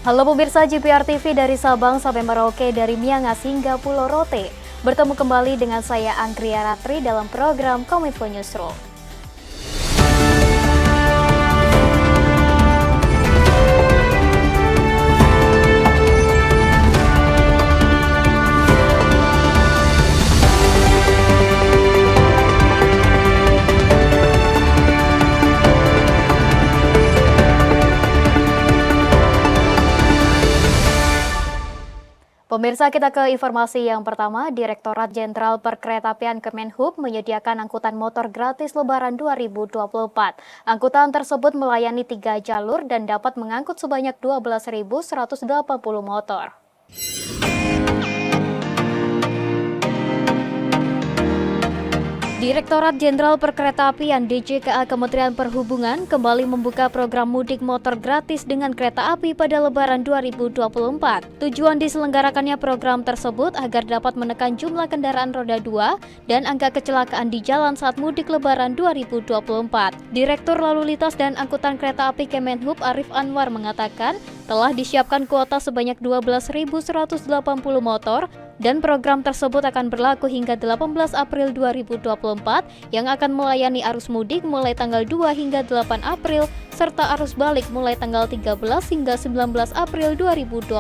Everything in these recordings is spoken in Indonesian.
Halo pemirsa JPR TV dari Sabang sampai Merauke, dari Miangas hingga Pulau Rote. Bertemu kembali dengan saya Anggria Ratri dalam program Kominfo Newsroom. Pemirsa, kita ke informasi yang pertama. Direktorat Jenderal Perkeretaapian Kemenhub menyediakan angkutan motor gratis Lebaran 2024. Angkutan tersebut melayani 3 jalur dan dapat mengangkut sebanyak 12.180 motor. Direktorat Jenderal Perkeretaapian DJKA Kementerian Perhubungan kembali membuka program mudik motor gratis dengan kereta api pada Lebaran 2024. Tujuan diselenggarakannya program tersebut agar dapat menekan jumlah kendaraan roda 2 dan angka kecelakaan di jalan saat mudik Lebaran 2024. Direktur Lalu Lintas dan Angkutan Kereta Api Kemenhub Arif Anwar mengatakan telah disiapkan kuota sebanyak 12.180 motor dan program tersebut akan berlaku hingga 18 April 2024 yang akan melayani arus mudik mulai tanggal 2 hingga 8 April serta arus balik mulai tanggal 13 hingga 19 April 2024.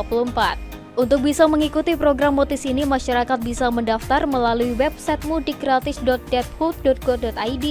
Untuk bisa mengikuti program mutis ini, masyarakat bisa mendaftar melalui website mudikgratis.dephood.go.id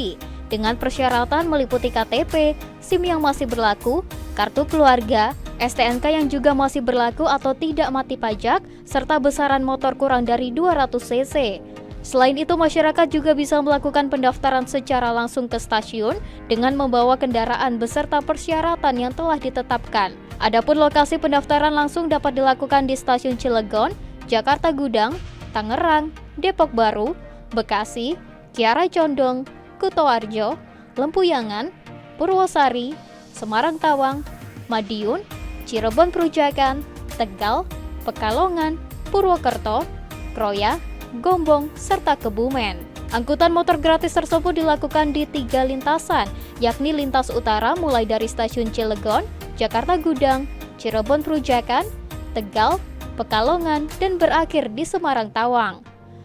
dengan persyaratan meliputi KTP, SIM yang masih berlaku, kartu keluarga, STNK yang juga masih berlaku atau tidak mati pajak, serta besaran motor kurang dari 200 cc. Selain itu, masyarakat juga bisa melakukan pendaftaran secara langsung ke stasiun dengan membawa kendaraan beserta persyaratan yang telah ditetapkan. Adapun lokasi pendaftaran langsung dapat dilakukan di Stasiun Cilegon, Jakarta Gudang, Tangerang, Depok Baru, Bekasi, Kiara Condong, Kutoarjo, Lempuyangan, Purwosari, Semarang Tawang, Madiun, Cirebon Perujakan, Tegal, Pekalongan, Purwokerto, Kroya, Gombong, serta Kebumen. Angkutan motor gratis tersebut dilakukan di 3 lintasan, yakni lintas utara mulai dari Stasiun Cilegon, Jakarta Gudang, Cirebon Perujakan, Tegal, Pekalongan, dan berakhir di Semarang Tawang.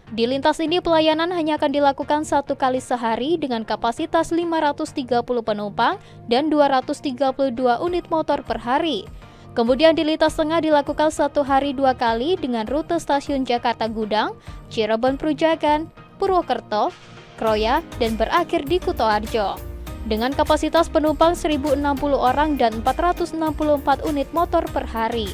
Di lintas ini pelayanan hanya akan dilakukan 1 kali sehari dengan kapasitas 530 penumpang dan 232 unit motor per hari. Kemudian di lintas tengah dilakukan 1 hari 2 kali dengan rute Stasiun Jakarta Gudang, Cirebon Perujakan, Purwokerto, Kroya, dan berakhir di Kutoarjo. Dengan kapasitas penumpang 1.060 orang dan 464 unit motor per hari.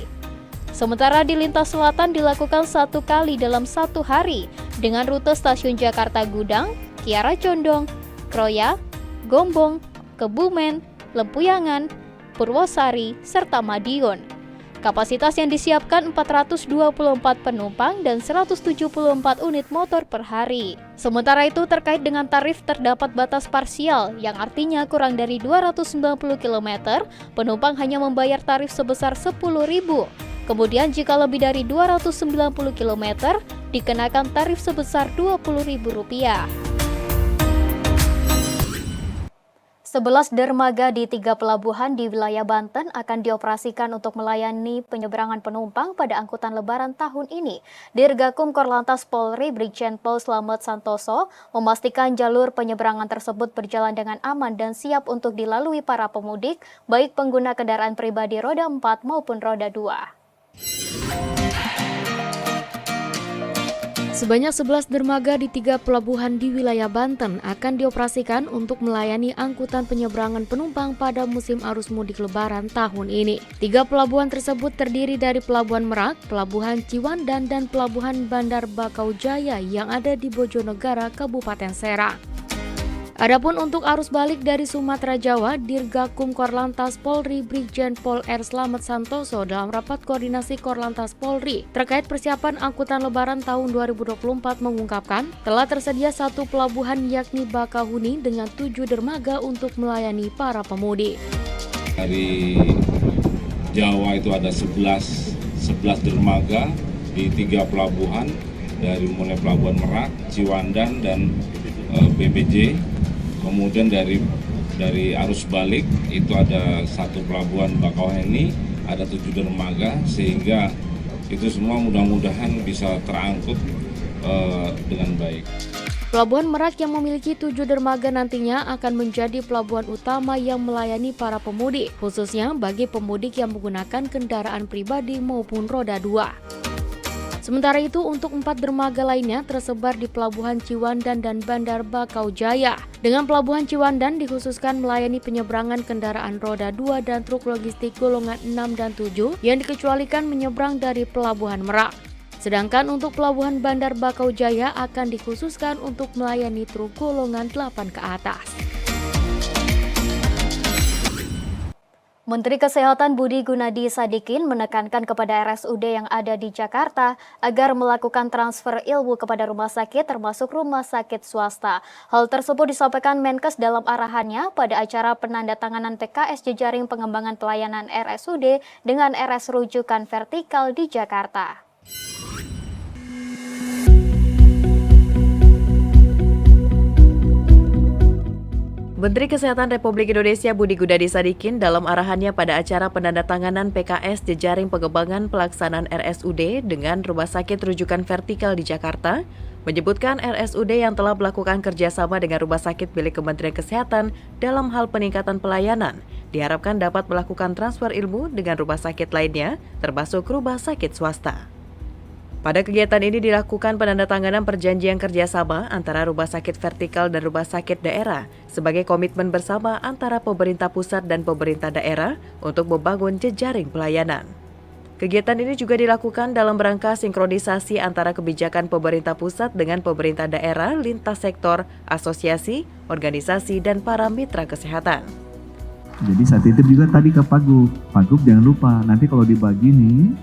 Sementara di lintas selatan dilakukan 1 kali dalam 1 hari dengan rute Stasiun Jakarta Gudang, Kiara Condong, Kroya, Gombong, Kebumen, Lempuyangan, Purwosari, serta Madiun. Kapasitas yang disiapkan 424 penumpang dan 174 unit motor per hari. Sementara itu terkait dengan tarif terdapat batas parsial yang artinya kurang dari 290 km, penumpang hanya membayar tarif sebesar Rp10.000. Kemudian jika lebih dari 290 km, dikenakan tarif sebesar Rp20.000. 11 dermaga di 3 pelabuhan di wilayah Banten akan dioperasikan untuk melayani penyeberangan penumpang pada angkutan Lebaran tahun ini. Dirgakum Korlantas Polri Brigjen Pol Slamet Santoso memastikan jalur penyeberangan tersebut berjalan dengan aman dan siap untuk dilalui para pemudik, baik pengguna kendaraan pribadi roda 4 maupun roda 2. Sebanyak 11 dermaga di 3 pelabuhan di wilayah Banten akan dioperasikan untuk melayani angkutan penyeberangan penumpang pada musim arus mudik Lebaran tahun ini. 3 pelabuhan tersebut terdiri dari Pelabuhan Merak, Pelabuhan Ciwandan, dan Pelabuhan Bandar Bakau Jaya yang ada di Bojonegara, Kabupaten Serang. Adapun untuk arus balik dari Sumatera Jawa, Dirgakum Korlantas Polri Brigjen Pol R. Slamet Santoso dalam rapat koordinasi Korlantas Polri terkait persiapan angkutan Lebaran tahun 2024 mengungkapkan telah tersedia 1 pelabuhan yakni Bakahuni dengan 7 dermaga untuk melayani para pemudik. Dari Jawa itu ada 11 dermaga di 3 pelabuhan, dari mulai Pelabuhan Merak, Ciwandan, dan BBJ. Kemudian dari arus balik itu ada 1 pelabuhan Bakauheni ada 7 dermaga, sehingga itu semua mudah-mudahan bisa terangkut dengan baik. Pelabuhan Merak yang memiliki 7 dermaga nantinya akan menjadi pelabuhan utama yang melayani para pemudik, khususnya bagi pemudik yang menggunakan kendaraan pribadi maupun roda 2. Sementara itu, untuk 4 dermaga lainnya tersebar di Pelabuhan Ciwandan dan Bandar Bakau Jaya. Dengan Pelabuhan Ciwandan dikhususkan melayani penyeberangan kendaraan roda 2 dan truk logistik golongan 6 dan 7 yang dikecualikan menyeberang dari Pelabuhan Merak. Sedangkan untuk Pelabuhan Bandar Bakau Jaya akan dikhususkan untuk melayani truk golongan 8 ke atas. Menteri Kesehatan Budi Gunadi Sadikin menekankan kepada RSUD yang ada di Jakarta agar melakukan transfer ilmu kepada rumah sakit termasuk rumah sakit swasta. Hal tersebut disampaikan Menkes dalam arahannya pada acara penandatanganan PKS Jejaring Pengembangan Pelayanan RSUD dengan RS rujukan vertikal di Jakarta. Menteri Kesehatan Republik Indonesia Budi Gunadi Sadikin dalam arahannya pada acara penandatanganan PKS Jejaring Pengembangan Pelaksanaan RSUD dengan Rumah Sakit Rujukan Vertikal di Jakarta, menyebutkan RSUD yang telah melakukan kerjasama dengan Rumah Sakit milik Kementerian Kesehatan dalam hal peningkatan pelayanan, diharapkan dapat melakukan transfer ilmu dengan rumah sakit lainnya, termasuk rumah sakit swasta. Pada kegiatan ini dilakukan penandatanganan perjanjian kerjasama antara rumah sakit vertikal dan rumah sakit daerah sebagai komitmen bersama antara pemerintah pusat dan pemerintah daerah untuk membangun jejaring pelayanan. Kegiatan ini juga dilakukan dalam rangka sinkronisasi antara kebijakan pemerintah pusat dengan pemerintah daerah lintas sektor, asosiasi, organisasi, dan para mitra kesehatan. Jadi saya titip juga tadi ke Pagub jangan lupa nanti kalau dibagi nih,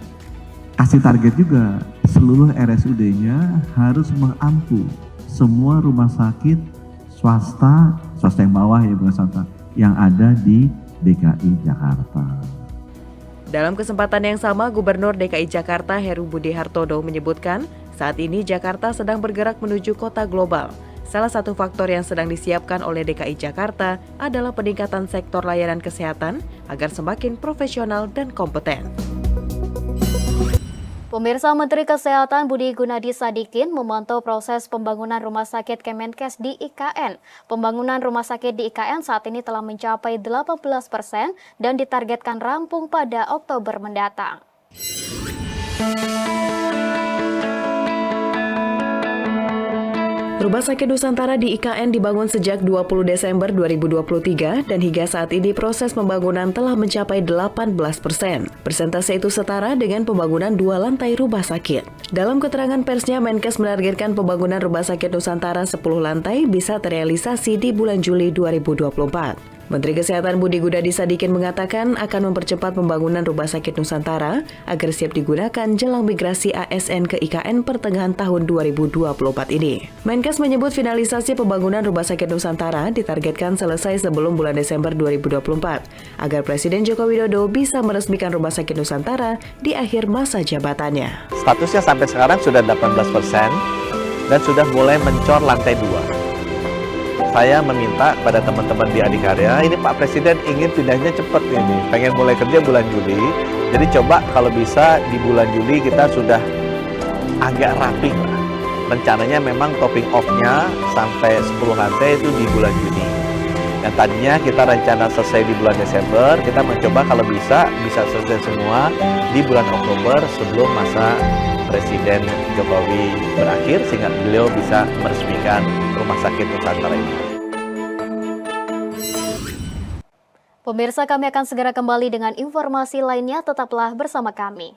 kasih target juga seluruh RSUD-nya harus mengampu semua rumah sakit swasta yang bawah ya bukan swasta, yang ada di DKI Jakarta. Dalam kesempatan yang sama, Gubernur DKI Jakarta Heru Budi Hartodo menyebutkan saat ini Jakarta sedang bergerak menuju kota global. Salah satu faktor yang sedang disiapkan oleh DKI Jakarta adalah peningkatan sektor layanan kesehatan agar semakin profesional dan kompeten. Pemirsa, Menteri Kesehatan Budi Gunadi Sadikin memantau proses pembangunan rumah sakit Kemenkes di IKN. Pembangunan rumah sakit di IKN saat ini telah mencapai 18% dan ditargetkan rampung pada Oktober mendatang. Rumah Sakit Nusantara di IKN dibangun sejak 20 Desember 2023 dan hingga saat ini proses pembangunan telah mencapai 18%. Persentase itu setara dengan pembangunan 2 lantai rumah sakit. Dalam keterangan persnya, Menkes menargetkan pembangunan Rumah Sakit Nusantara 10 lantai bisa terrealisasi di bulan Juli 2024. Menteri Kesehatan Budi Gunadi Sadikin mengatakan akan mempercepat pembangunan Rumah Sakit Nusantara agar siap digunakan jelang migrasi ASN ke IKN pertengahan tahun 2024 ini. Menkes menyebut finalisasi pembangunan Rumah Sakit Nusantara ditargetkan selesai sebelum bulan Desember 2024 agar Presiden Joko Widodo bisa meresmikan Rumah Sakit Nusantara di akhir masa jabatannya. Statusnya sampai sekarang sudah 18% dan sudah mulai mencor lantai 2. Saya meminta pada teman-teman di Adikarya, ini Pak Presiden ingin pindahnya cepat ini, pengen mulai kerja bulan Juli. Jadi coba kalau bisa di bulan Juli kita sudah agak rapi lah. Rencananya memang topping off-nya sampai 10 lantai itu di bulan Juni. Dan tadinya kita rencana selesai di bulan Desember, kita mencoba kalau bisa selesai semua di bulan Oktober sebelum masa Presiden Jokowi berakhir sehingga beliau bisa meresmikan Rumah Sakit Nusantara ini. Pemirsa, kami akan segera kembali dengan informasi lainnya, tetaplah bersama kami.